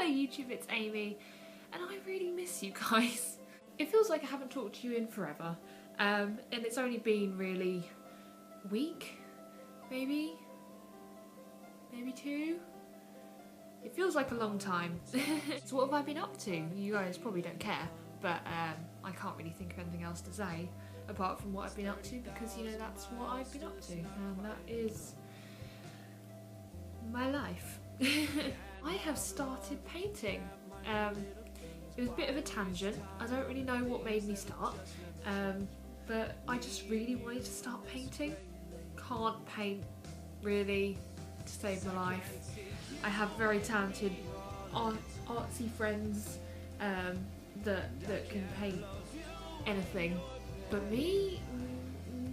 Hello YouTube, it's Amy, and I really miss you guys. It feels like I haven't talked to you in forever, and it's only been really a week, maybe two? It feels like a long time. So what have I been up to? You guys probably don't care, but I can't really think of anything else to say apart from what I've been up to, because you know that's what I've been up to, and that is my life. I have started painting. It was a bit of a tangent. I don't really know what made me start, but I just really wanted to start painting. Can't paint really to save my life. I have very talented artsy friends that can paint anything, but me,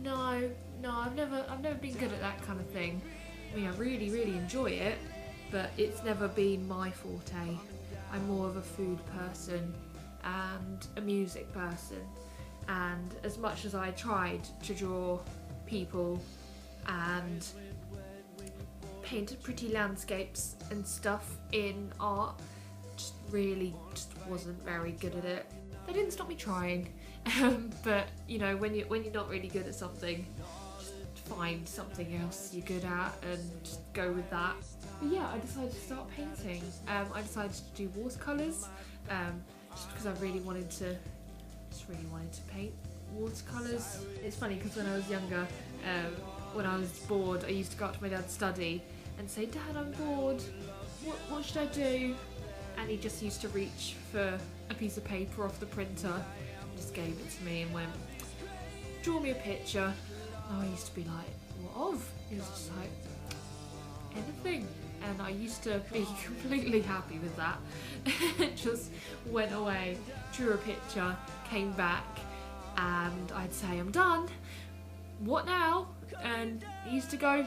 no, I've never been good at that kind of thing. I mean, I really enjoy it, but it's never been my forte. I'm more of a food person and a music person, and as much as I tried to draw people and painted pretty landscapes and stuff in art, just wasn't very good at it. That didn't stop me trying, but you know, when you're not really good at something, just find something else you're good at and just go with that. But yeah, I decided to start painting. I decided to do watercolours, just because I really wanted to paint watercolours. It's funny because when I was younger, when I was bored, I used to go up to my dad's study and say, "Dad, I'm bored. What should I do?" And he just used to reach for a piece of paper off the printer, just gave it to me and went, "Draw me a picture." And I used to be like, "What of?" He was just like, "Anything." And I used to be completely happy with that. Just went away, drew a picture, came back, and I'd say, "I'm done. What now?" And he used to go,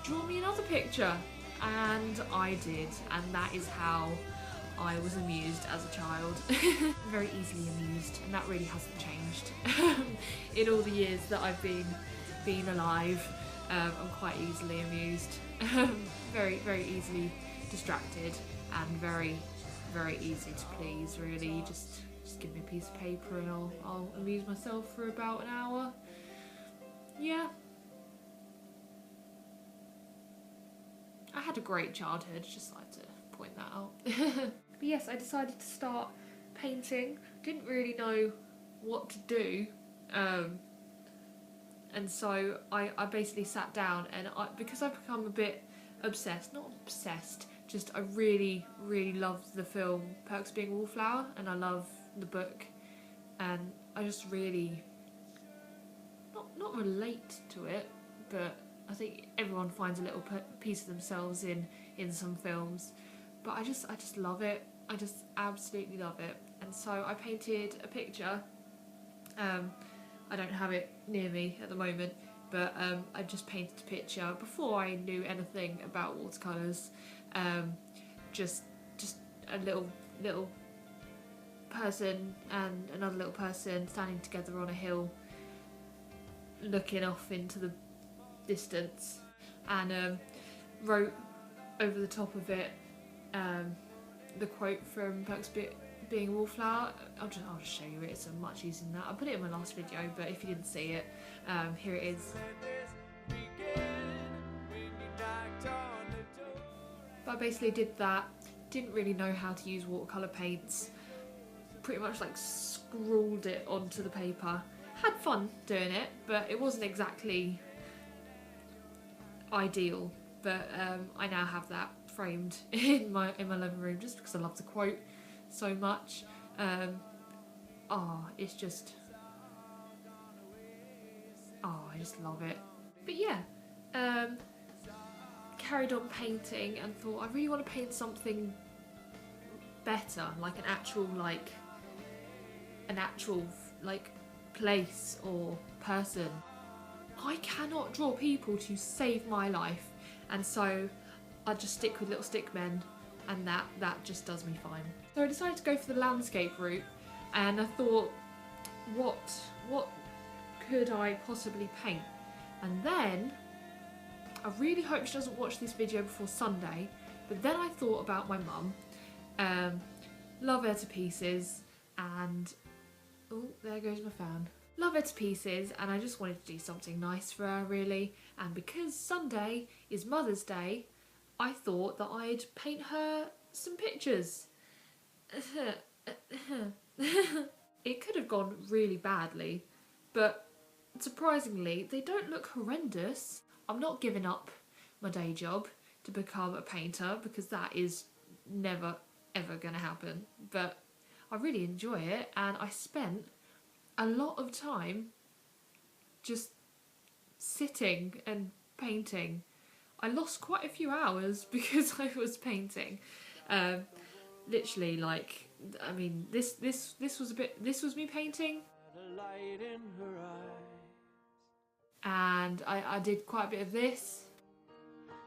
"Draw me another picture." And I did, and that is how I was amused as a child. Very easily amused, and that really hasn't changed. In all the years that I've been alive, I'm quite easily amused. Very easily distracted, and very easy to please, really. Just give me a piece of paper and I'll amuse myself for about an hour. Yeah. I had a great childhood, just like to point that out. But yes, I decided to start painting. Didn't really know what to do, and so I basically sat down, and because I've become a bit obsessed, not obsessed, just I really love the film Perks of Being a Wallflower, and I love the book, and I just really not relate to it, but I think everyone finds a little piece of themselves in some films, but I just love it. I just absolutely love it. And so I painted a picture. I don't have it near me at the moment, but I just painted a picture before I knew anything about watercolours. Just a little person and another little person standing together on a hill, looking off into the distance, and wrote over the top of it the quote from Perks of Being a Wallflower. I'll just show you it. It's much easier than that. I put it in my last video, but if you didn't see it, here it is. But I basically did that. Didn't really know how to use watercolour paints. Pretty much like scrawled it onto the paper. Had fun doing it, but it wasn't exactly ideal. But I now have that framed in my living room just because I love the quote so much. It's just, I just love it. But yeah, carried on painting and thought I really want to paint something better, like an actual place or person. I cannot draw people to save my life, and so I just stick with little stick men, and that just does me fine. So I decided to go for the landscape route, and I thought, what could I possibly paint? And then I really hope she doesn't watch this video before Sunday, but then I thought about my mum, Love her to pieces, and oh, there goes my fan. Love her to pieces, and I just wanted to do something nice for her, really. And because Sunday is Mother's Day, I thought that I'd paint her some pictures. It could have gone really badly, but surprisingly, they don't look horrendous. I'm not giving up my day job to become a painter, because that is never ever gonna happen, but I really enjoy it, and I spent a lot of time just sitting and painting. I lost quite a few hours because I was painting. Literally, like, I mean, this was me painting, and I did quite a bit of this.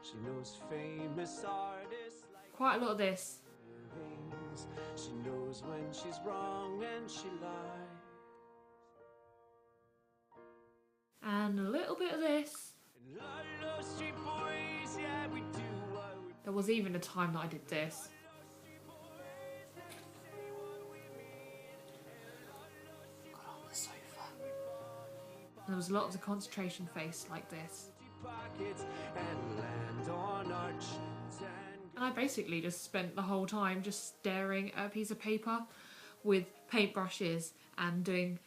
She knows famous artists, quite a lot of this. She knows when she's wrong and she lies. And a little bit of this. There was even a time that I did this. Got on the sofa. And there was a lot of the concentration face like this. And I basically just spent the whole time just staring at a piece of paper with paintbrushes and doing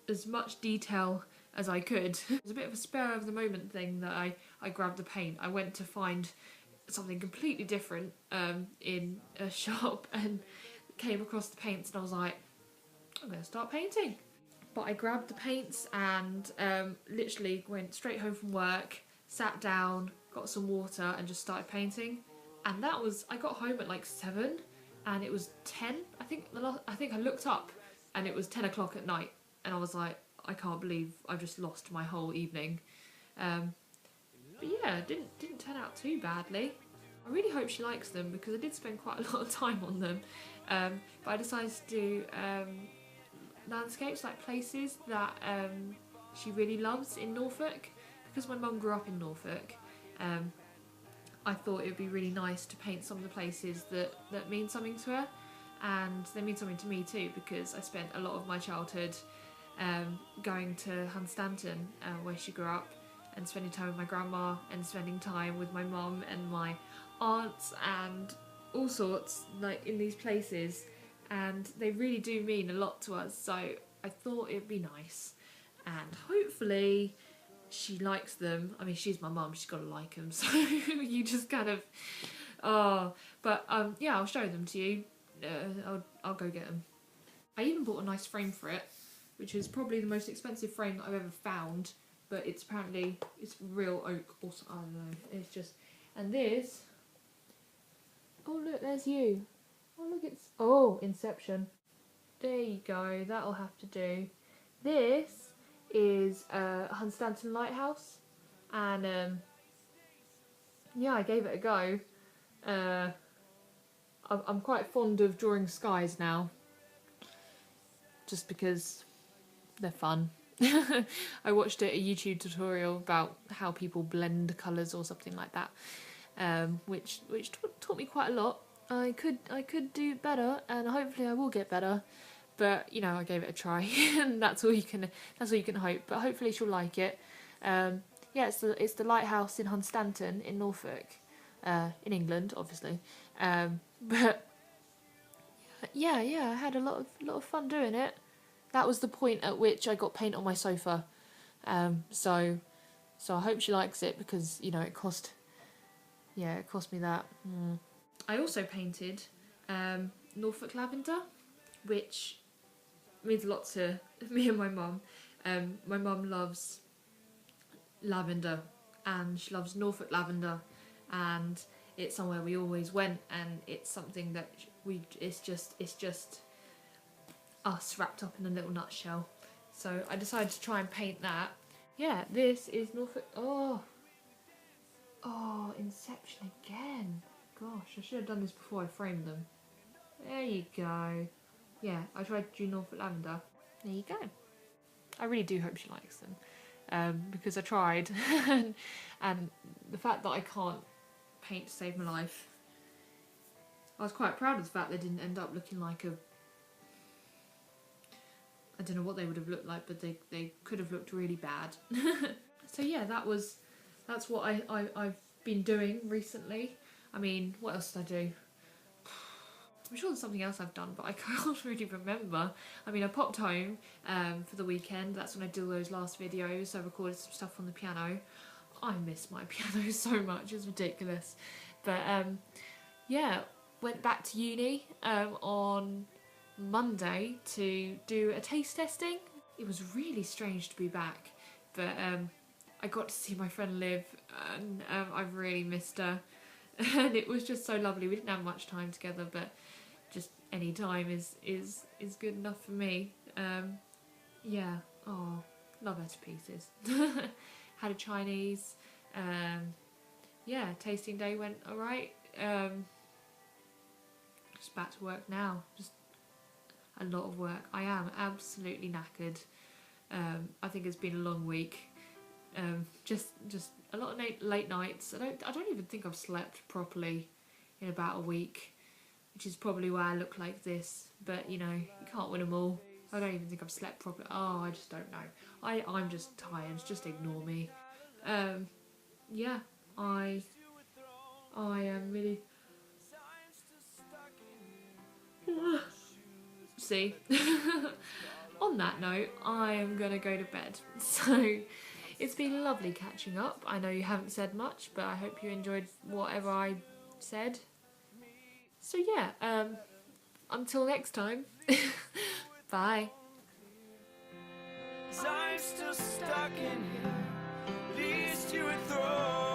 as much detail as I could. It was a bit of a spur of the moment thing that I grabbed the paint. I went to find something completely different in a shop and came across the paints, and I was like, I'm going to start painting. But I grabbed the paints and literally went straight home from work, sat down, got some water and just started painting. And that was, I got home at like 7 and it was 10. I think I looked up and it was 10 o'clock at night, and I was like, I can't believe I've just lost my whole evening. But yeah, it didn't turn out too badly. I really hope she likes them, because I did spend quite a lot of time on them. But I decided to do landscapes, like places that she really loves in Norfolk. Because my mum grew up in Norfolk, I thought it would be really nice to paint some of the places that mean something to her, and they mean something to me too, because I spent a lot of my childhood going to Hunstanton, where she grew up, and spending time with my grandma, and spending time with my mum and my aunts and all sorts, like in these places, and they really do mean a lot to us, so I thought it'd be nice, and hopefully she likes them. I mean, she's my mum, she's got to like them, so you just kind of, yeah, I'll show them to you. I'll go get them. I even bought a nice frame for it, which is probably the most expensive frame that I've ever found, but it's real oak, or I don't know, it's just, and this, oh look, there's you. Oh look, Inception. There you go, that'll have to do. This is Hunstanton Lighthouse, and yeah, I gave it a go. I'm quite fond of drawing skies now, just because they're fun. I watched a YouTube tutorial about how people blend colours or something like that, which taught me quite a lot. I could do better, and hopefully I will get better. But you know, I gave it a try, and that's all you can hope. But hopefully she'll like it. Yeah, it's the lighthouse in Hunstanton in Norfolk, in England, obviously. But yeah, I had a lot of fun doing it. That was the point at which I got paint on my sofa. So I hope she likes it, because you know it cost me that. I also painted Norfolk lavender, which means a lot to me and my mum. My mum loves lavender, and she loves Norfolk lavender, and it's somewhere we always went, and it's something that it's just us wrapped up in a little nutshell. So I decided to try and paint that. Yeah, this is Norfolk. Oh, Inception again. Gosh, I should have done this before I framed them. There you go. Yeah, I tried to do Norfolk lavender. There you go. I really do hope she likes them, because I tried, and the fact that I can't paint to save my life, I was quite proud of the fact they didn't end up looking like a... I don't know what they would have looked like, but they could have looked really bad. So yeah, that's what I've been doing recently. I mean, what else did I do? I'm sure there's something else I've done, but I can't really remember. I mean, I popped home for the weekend. That's when I did those last videos. I recorded some stuff on the piano. I miss my piano so much, it's ridiculous. But yeah, went back to uni on Monday to do a taste testing. It was really strange to be back, but I got to see my friend Liv, and I've really missed her. And it was just so lovely. We didn't have much time together, but just any time is good enough for me. Yeah, oh, love her to pieces. Had a Chinese. Yeah, tasting day went alright. Just back to work now. Just a lot of work. I am absolutely knackered. I think it's been a long week. Just a lot of late nights. I don't even think I've slept properly in about a week, which is probably why I look like this. But you know, you can't win them all. I don't even think I've slept properly. Oh, I just don't know. I'm just tired. Just ignore me. Yeah, I am really... See, on that note, I am gonna go to bed. So it's been lovely catching up. I know you haven't said much, but I hope you enjoyed whatever I said. So yeah, until next time, bye. I'm still stuck in here, least you would throw